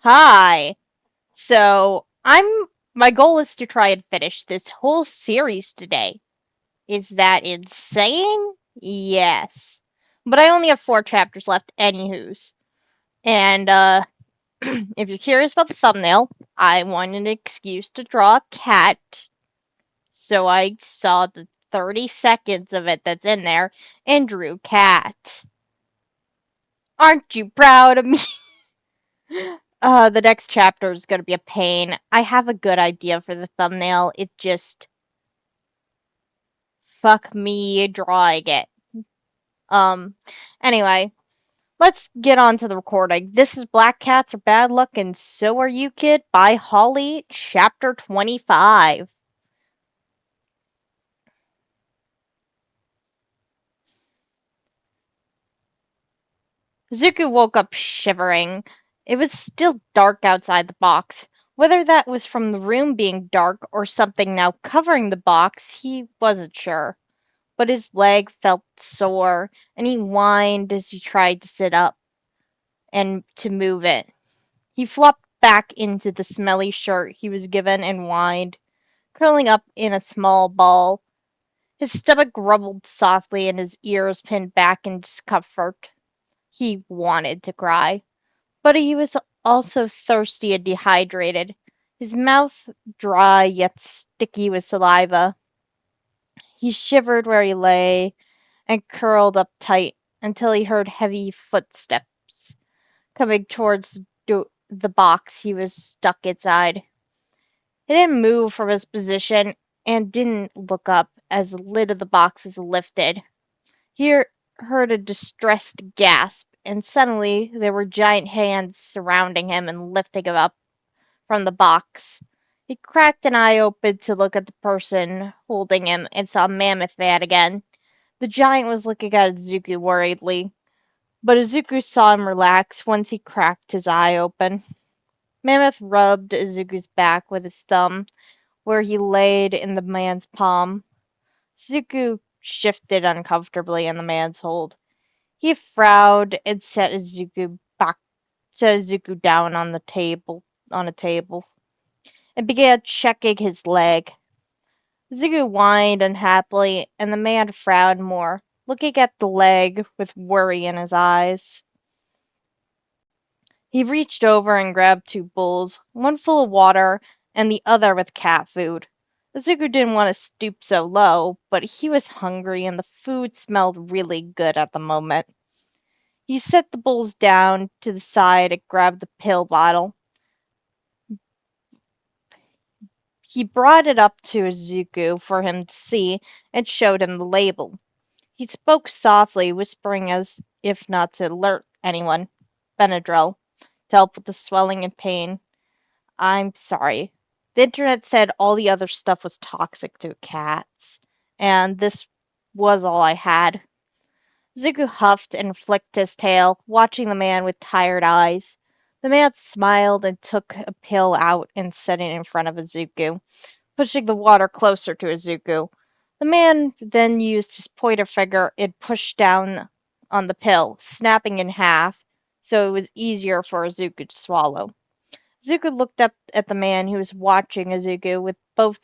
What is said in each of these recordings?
Hi. So, my goal is to try and finish this whole series today. Is that insane? Yes. But I only have 4 chapters left, anywho's. And, if you're curious about the thumbnail, I wanted an excuse to draw a cat. So I saw the 30 seconds of it that's in there and drew cat. Aren't you proud of me? The next chapter is gonna be a pain. I have a good idea for the thumbnail. It just fuck me drawing it. Um, anyway, let's get on to the recording. This is Black Cats Are Bad Luck and So Are You, Kid by Holly, chapter 25. Zuko woke up shivering. It was still dark outside the box. Whether that was from the room being dark or something now covering the box, he wasn't sure. But his leg felt sore, and he whined as he tried to sit up and to move it. He flopped back into the smelly shirt he was given and whined, curling up in a small ball. His stomach grumbled softly and his ears pinned back in discomfort. He wanted to cry, but he was also thirsty and dehydrated, his mouth dry yet sticky with saliva. He shivered where he lay and curled up tight until he heard heavy footsteps coming towards the box he was stuck inside. He didn't move from his position and didn't look up as the lid of the box was lifted. He heard a distressed gasp, and suddenly there were giant hands surrounding him and lifting him up from the box. He cracked an eye open to look at the person holding him and saw Mammoth Man again. The giant was looking at Izuku worriedly, but Izuku saw him relax once he cracked his eye open. Mammoth rubbed Izuku's back with his thumb, where he laid in the man's palm. Izuku shifted uncomfortably in the man's hold. He frowned and set Izuku down on a table, and began checking his leg. Izuku whined unhappily, and the man frowned more, looking at the leg with worry in his eyes. He reached over and grabbed 2 bowls, one full of water and the other with cat food. Izuku didn't want to stoop so low, but he was hungry and the food smelled really good at the moment. He set the bowls down to the side and grabbed the pill bottle. He brought it up to Izuku for him to see and showed him the label. He spoke softly, whispering as if not to alert anyone. Benadryl, to help with the swelling and pain. I'm sorry. The internet said all the other stuff was toxic to cats, and this was all I had. Zuko huffed and flicked his tail, watching the man with tired eyes. The man smiled and took a pill out and set it in front of Izuku, pushing the water closer to Izuku. The man then used his pointer finger and pushed down on the pill, snapping in half, so it was easier for Izuku to swallow. Izuku looked up at the man who was watching Izuku with both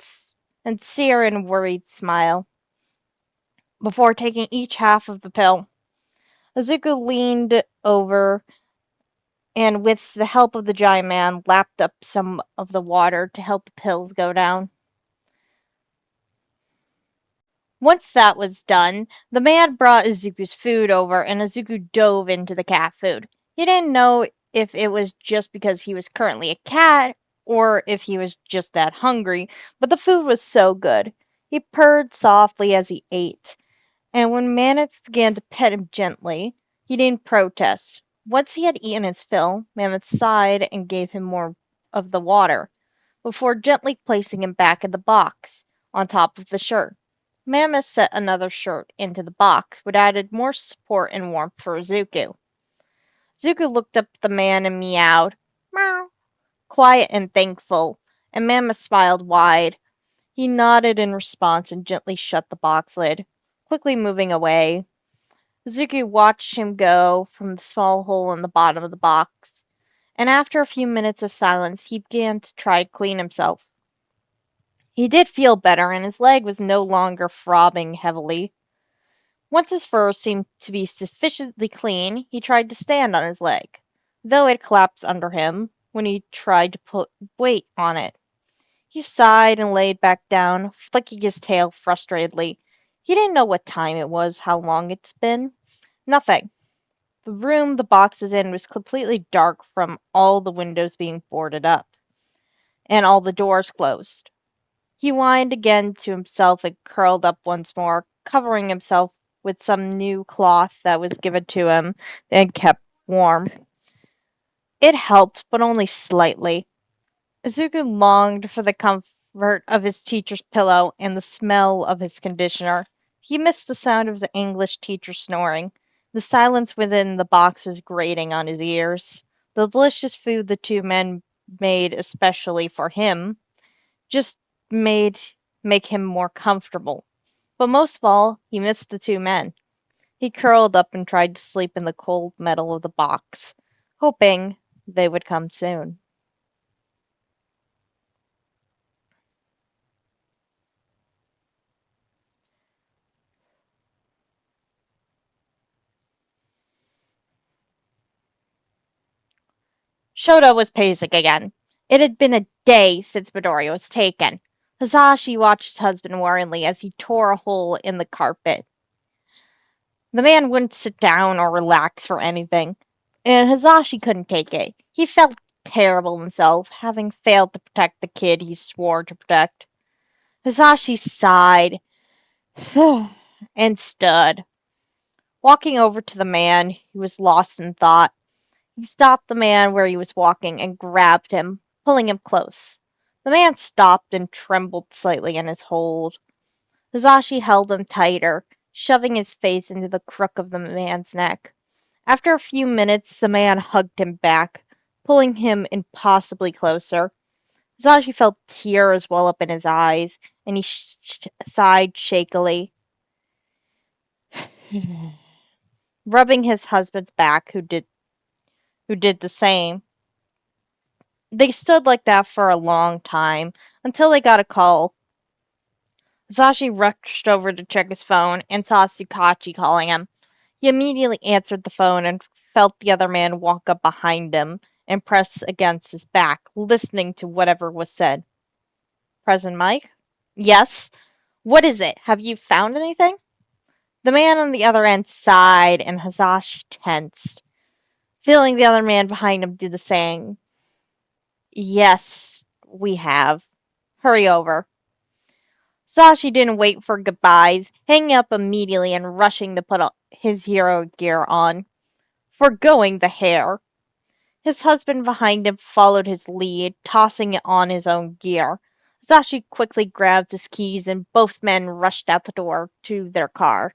sincere and worried smile, before taking each half of the pill. Izuku leaned over and, with the help of the giant man, lapped up some of the water to help the pills go down. Once that was done, the man brought Izuku's food over, and Izuku dove into the cat food. He didn't know if it was just because he was currently a cat, or if he was just that hungry, but the food was so good. He purred softly as he ate, and when Mammoth began to pet him gently, he didn't protest. Once he had eaten his fill, Mammoth sighed and gave him more of the water, before gently placing him back in the box, on top of the shirt. Mammoth set another shirt into the box, which added more support and warmth for Zuko. Zuko looked up at the man and meowed, meow, quiet and thankful, and Mammoth smiled wide. He nodded in response and gently shut the box lid, quickly moving away. Zuko watched him go from the small hole in the bottom of the box, and after a few minutes of silence, he began to try to clean himself. He did feel better, and his leg was no longer throbbing heavily. Once his fur seemed to be sufficiently clean, he tried to stand on his leg, though it collapsed under him when he tried to put weight on it. He sighed and laid back down, flicking his tail frustratedly. He didn't know what time it was, how long it's been. Nothing. The room the box was in was completely dark from all the windows being boarded up, and all the doors closed. He whined again to himself and curled up once more, covering himself with some new cloth that was given to him and kept warm. It helped, but only slightly. Izuku longed for the comfort of his teacher's pillow and the smell of his conditioner. He missed the sound of the English teacher snoring. The silence within the box was grating on his ears. The delicious food the two men made especially for him just made make him more comfortable. But most of all, he missed the two men. He curled up and tried to sleep in the cold metal of the box, hoping they would come soon. Shota was pacing again. It had been a day since Midori was taken. Hasashi watched his husband worriedly as he tore a hole in the carpet. The man wouldn't sit down or relax for anything, and Hasashi couldn't take it. He felt terrible himself, having failed to protect the kid he swore to protect. Hasashi sighed and stood, walking over to the man who was lost in thought. He stopped the man where he was walking and grabbed him, pulling him close. The man stopped and trembled slightly in his hold. Hasashi held him tighter, shoving his face into the crook of the man's neck. After a few minutes, the man hugged him back, pulling him impossibly closer. Hasashi felt tears well up in his eyes, and he sighed shakily, rubbing his husband's back, who did the same. They stood like that for a long time, until they got a call. Hasashi rushed over to check his phone and saw Tsukachi calling him. He immediately answered the phone and felt the other man walk up behind him and press against his back, listening to whatever was said. Present Mike? Yes. What is it? Have you found anything? The man on the other end sighed and Hasashi tensed, feeling the other man behind him do the same. Yes, we have. Hurry over. Sashi didn't wait for goodbyes, hanging up immediately and rushing to put his hero gear on, foregoing the hair. His husband behind him followed his lead, tossing it on his own gear. Sashi quickly grabbed his keys and both men rushed out the door to their car.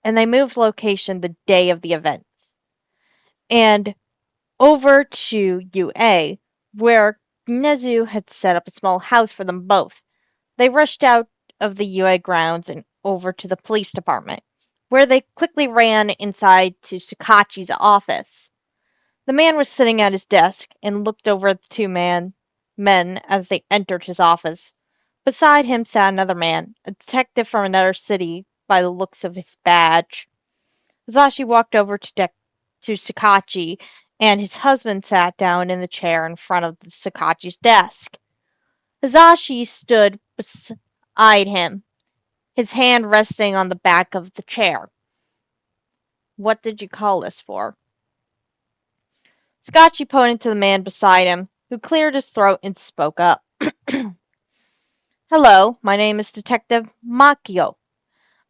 And they moved location the day of the events. And over to UA, where Nezu had set up a small house for them both. They rushed out of the UA grounds and over to the police department, where they quickly ran inside to Sukachi's office. The man was sitting at his desk and looked over at the men as they entered his office. Beside him sat another man, a detective from another city by the looks of his badge. Hasashi walked over to Sukachi, and his husband sat down in the chair in front of Sukachi's desk. Hasashi stood beside him, his hand resting on the back of the chair. What did you call us for? Sukachi pointed to the man beside him, who cleared his throat and spoke up. Hello, my name is Detective Makio.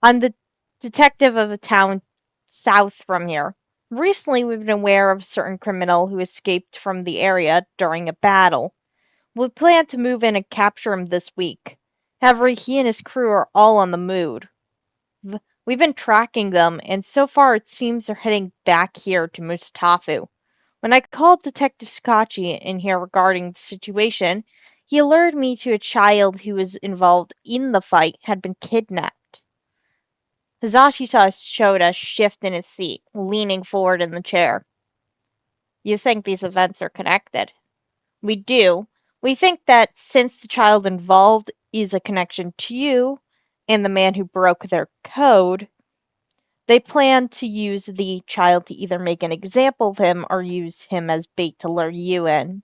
I'm the detective of a town south from here. Recently, we've been aware of a certain criminal who escaped from the area during a battle. We plan to move in and capture him this week. However, he and his crew are all on the move. We've been tracking them, and so far it seems they're heading back here to Mustafu. When I called Detective Scotchy in here regarding the situation, he alerted me to a child who was involved in the fight had been kidnapped. Hasashi saw Shota shift in his seat, leaning forward in the chair. You think these events are connected. We do. We think that since the child involved is a connection to you and the man who broke their code, they plan to use the child to either make an example of him or use him as bait to lure you in.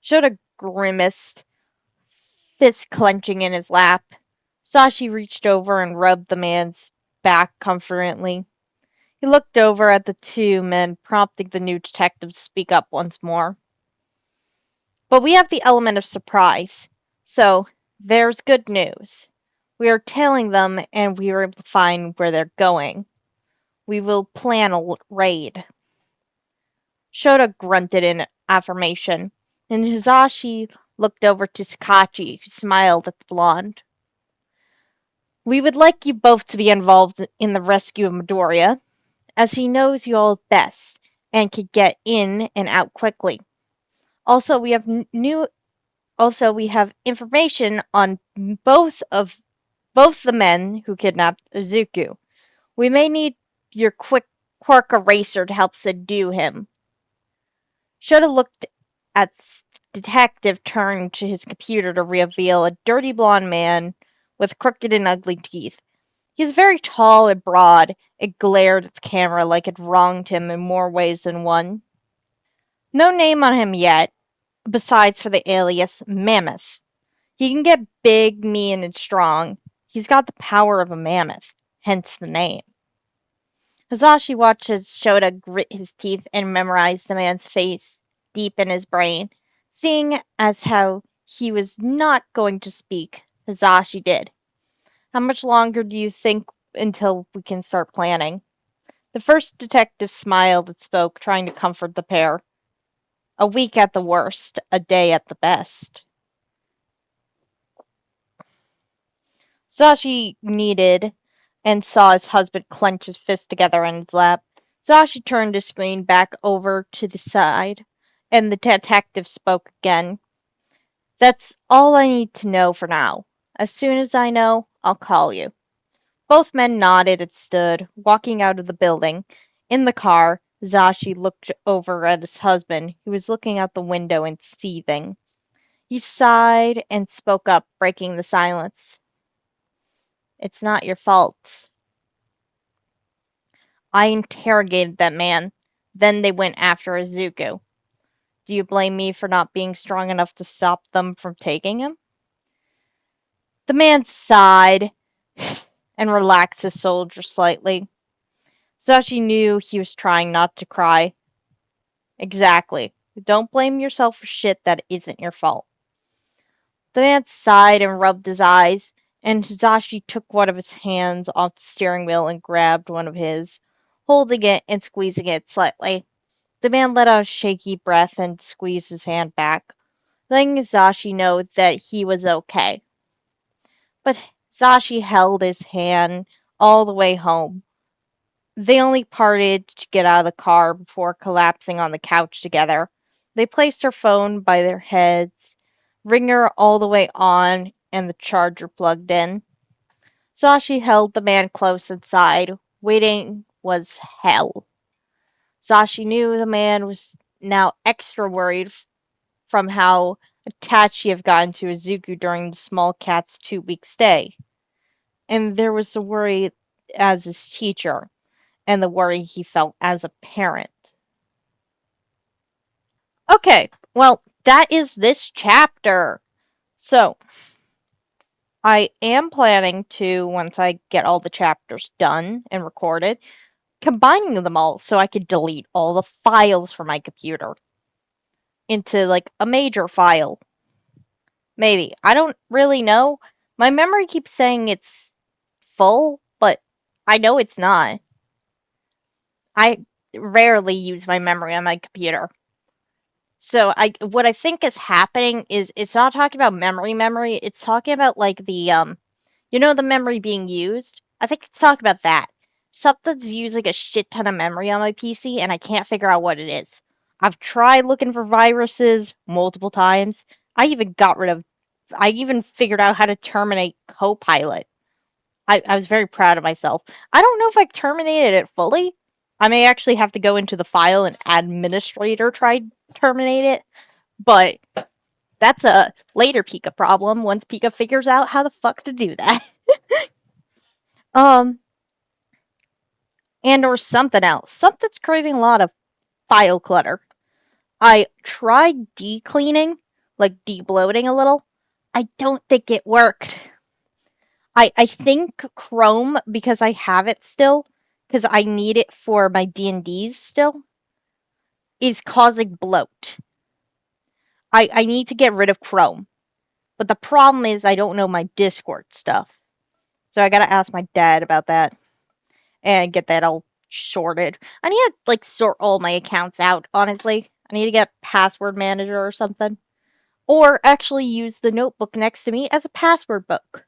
Shota grimaced, fist clenching in his lap. Sashi reached over and rubbed the man's back comfortingly. He looked over at the two men, prompting the new detective to speak up once more. But we have the element of surprise. So, there's good news. We are tailing them and we are able to find where they're going. We will plan a raid. Shota grunted in affirmation, and Hizashi looked over to Sakachi, who smiled at the blonde. We would like you both to be involved in the rescue of Midoriya, as he knows you all best and can get in and out quickly. Also, we have information on both the men who kidnapped Izuku. We may need your quick quirk eraser to help subdue him. Shota looked at the detective, turned to his computer to reveal a dirty blond man with crooked and ugly teeth. He was very tall and broad. It glared at the camera like it wronged him in more ways than one. No name on him yet, besides for the alias Mammoth. He can get big, mean, and strong. He's got the power of a mammoth, hence the name. Hazashi watched as Shota grit his teeth and memorized the man's face deep in his brain. Seeing as how he was not going to speak, Hazashi did. How much longer do you think until we can start planning? The first detective smiled and spoke, trying to comfort the pair. A week at the worst, a day at the best. Sashi kneaded and saw his husband clench his fists together in his lap. Sashi turned his screen back over to the side, and the detective spoke again. That's all I need to know for now. As soon as I know, I'll call you. Both men nodded and stood, walking out of the building. In the car, Zashi looked over at his husband, who was looking out the window and seething. He sighed and spoke up, breaking the silence. It's not your fault. I interrogated that man. Then they went after Izuku. Do you blame me for not being strong enough to stop them from taking him? The man sighed and relaxed his shoulders slightly. Sashi knew he was trying not to cry. Exactly. Don't blame yourself for shit that isn't your fault. The man sighed and rubbed his eyes, and Hizashi took one of his hands off the steering wheel and grabbed one of his, holding it and squeezing it slightly. The man let out a shaky breath and squeezed his hand back, letting Hizashi know that he was okay. But Hizashi held his hand all the way home. They only parted to get out of the car before collapsing on the couch together. They placed her phone by their heads, ringer all the way on, and the charger plugged in. Sashi held the man close inside. Waiting was hell. Sashi knew the man was now extra worried from how attached he had gotten to Izuku during the small cat's 2-week stay. And there was the worry as his teacher, and the worry he felt as a parent. Okay, well, that is this chapter. So, I am planning to, once I get all the chapters done and recorded, combining them all so I could delete all the files from my computer into like a major file. Maybe. I don't really know. My memory keeps saying it's full, but I know it's not. I rarely use my memory on my computer. So what I think is happening is it's not talking about memory, it's talking about like the the memory being used. I think it's talking about that. Something's using a shit ton of memory on my PC and I can't figure out what it is. I've tried looking for viruses multiple times. I even figured out how to terminate Copilot. I was very proud of myself. I don't know if I terminated it fully, I may actually have to go into the file and administrator try terminate it, but that's a later Pika problem once Pika figures out how the fuck to do that. um, and or something else. Something's creating a lot of file clutter. I tried de-cleaning, like de-bloating a little. I don't think it worked. I think Chrome, because I have it still, because I need it for my D&Ds still, is causing bloat. I need to get rid of Chrome. But the problem is I don't know my Discord stuff. So I gotta ask my dad about that and get that all sorted. I need to like sort all my accounts out, honestly. I need to get password manager or something. Or actually use the notebook next to me as a password book.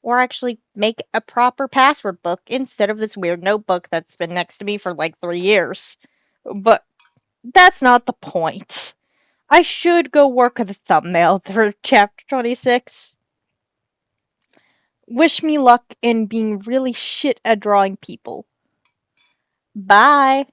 Or actually make a proper password book instead of this weird notebook that's been next to me for like 3 years. But that's not the point. I should go work on the thumbnail for chapter 26. Wish me luck in being really shit at drawing people. Bye.